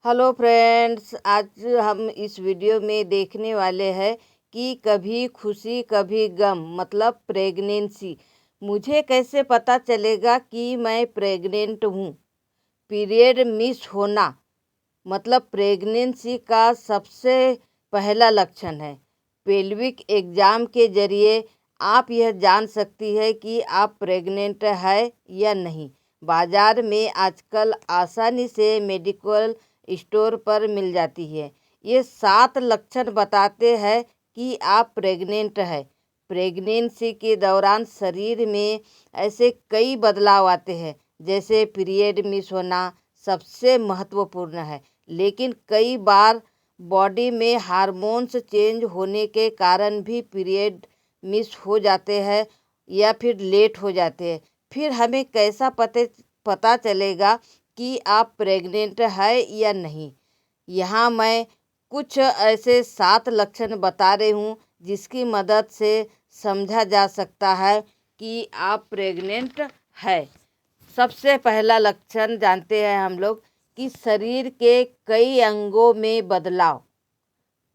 Hello friends, आज हम इस वीडियो में देखने वाले हैं कि कभी खुशी कभी गम मतलब प्रेगनेंसी। मुझे कैसे पता चलेगा कि मैं प्रेग्नेंट हूँ। पीरियड मिस होना मतलब प्रेगनेंसी का सबसे पहला लक्षण है। पेल्विक एग्जाम के जरिए आप यह जान सकती है कि आप प्रेग्नेंट है या नहीं। बाजार में आजकल आसानी से मेडिकल स्टोर पर मिल जाती है। ये 7 लक्षण बताते हैं कि आप प्रेग्नेंट है। प्रेगनेंसी के दौरान शरीर में ऐसे कई बदलाव आते हैं, जैसे पीरियड मिस होना सबसे महत्वपूर्ण है। लेकिन कई बार बॉडी में हार्मोन्स चेंज होने के कारण भी पीरियड मिस हो जाते हैं या फिर लेट हो जाते हैं। फिर हमें कैसा पता चलेगा कि आप प्रेग्नेंट है या नहीं। यहाँ मैं कुछ ऐसे 7 लक्षण बता रही हूँ जिसकी मदद से समझा जा सकता है कि आप प्रेग्नेंट है। सबसे पहला लक्षण जानते हैं हम लोग कि शरीर के कई अंगों में बदलाव।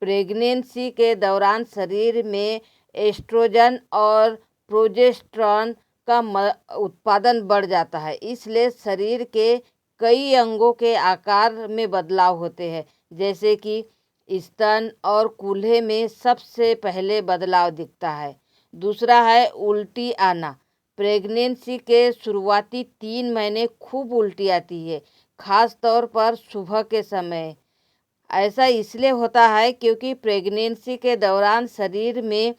प्रेगनेंसी के दौरान शरीर में एस्ट्रोजन और प्रोजेस्टेरॉन का उत्पादन बढ़ जाता है, इसलिए शरीर के कई अंगों के आकार में बदलाव होते हैं, जैसे कि स्तन और कूल्हे में सबसे पहले बदलाव दिखता है। दूसरा है उल्टी आना। प्रेगनेंसी के शुरुआती 3 महीने खूब उल्टी आती है, खास तौर पर सुबह के समय। ऐसा इसलिए होता है क्योंकि प्रेगनेंसी के दौरान शरीर में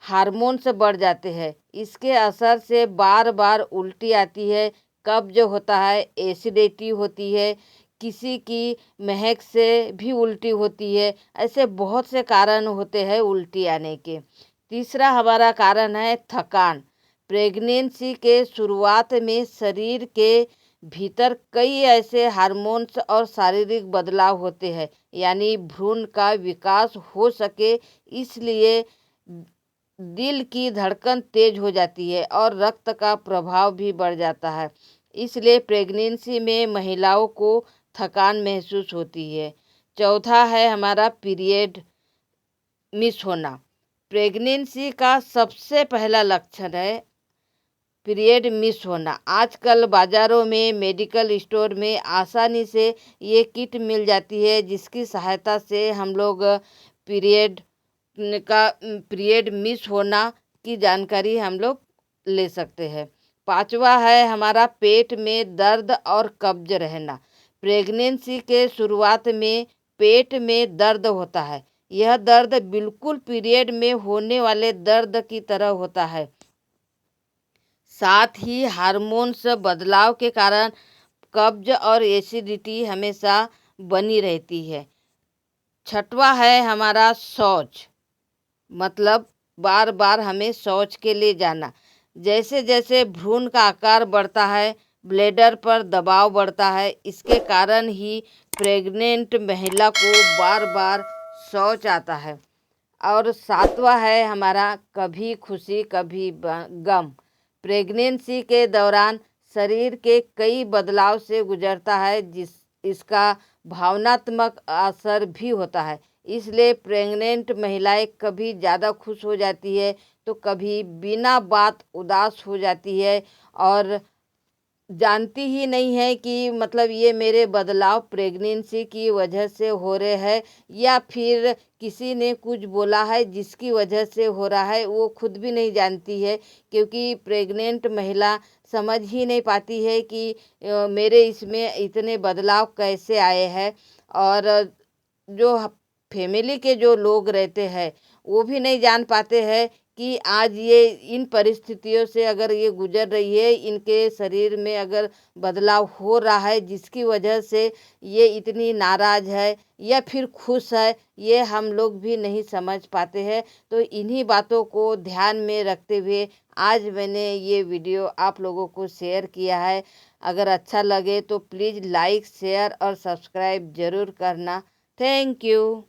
हार्मोन्स बढ़ जाते हैं। इसके असर से बार बार उल्टी आती है, कब्ज होता है, एसिडिटी होती है, किसी की महक से भी उल्टी होती है। ऐसे बहुत से कारण होते हैं उल्टी आने के। तीसरा हमारा कारण है थकान। प्रेगनेंसी के शुरुआत में शरीर के भीतर कई ऐसे हार्मोन्स और शारीरिक बदलाव होते हैं, यानी भ्रूण का विकास हो सके, इसलिए दिल की धड़कन तेज हो जाती है और रक्त का प्रभाव भी बढ़ जाता है। इसलिए प्रेगनेंसी में महिलाओं को थकान महसूस होती है। चौथा है हमारा पीरियड मिस होना। प्रेगनेंसी का सबसे पहला लक्षण है पीरियड मिस होना। आजकल बाज़ारों में मेडिकल स्टोर में आसानी से ये किट मिल जाती है, जिसकी सहायता से हम लोग पीरियड पीरियड मिस होना की जानकारी हम लोग ले सकते हैं। पांचवा है हमारा पेट में दर्द और कब्ज रहना। प्रेगनेंसी के शुरुआत में पेट में दर्द होता है। यह दर्द बिल्कुल पीरियड में होने वाले दर्द की तरह होता है। साथ ही हार्मोन्स बदलाव के कारण कब्ज और एसिडिटी हमेशा बनी रहती है। छठवा है हमारा शौच, मतलब बार बार हमें शौच के लिए जाना। जैसे जैसे भ्रूण का आकार बढ़ता है, ब्लैडर पर दबाव बढ़ता है। इसके कारण ही प्रेग्नेंट महिला को बार बार शौच आता है। और सातवां है हमारा कभी खुशी कभी गम। प्रेगनेंसी के दौरान शरीर के कई बदलाव से गुजरता है, इसका भावनात्मक असर भी होता है। इसलिए प्रेग्नेंट महिलाएं कभी ज़्यादा खुश हो जाती है तो कभी बिना बात उदास हो जाती है और जानती ही नहीं है कि मतलब ये मेरे बदलाव प्रेगनेंसी की वजह से हो रहे हैं या फिर किसी ने कुछ बोला है जिसकी वजह से हो रहा है, वो खुद भी नहीं जानती है। क्योंकि प्रेग्नेंट महिला समझ ही नहीं पाती है कि मेरे इसमें इतने बदलाव कैसे आए हैं। और जो फैमिली के जो लोग रहते हैं वो भी नहीं जान पाते हैं कि आज ये इन परिस्थितियों से अगर ये गुजर रही है, इनके शरीर में अगर बदलाव हो रहा है जिसकी वजह से ये इतनी नाराज़ है या फिर खुश है, ये हम लोग भी नहीं समझ पाते हैं। तो इन्हीं बातों को ध्यान में रखते हुए आज मैंने ये वीडियो आप लोगों को शेयर किया है। अगर अच्छा लगे तो प्लीज़ लाइक शेयर और सब्सक्राइब ज़रूर करना। Thank you.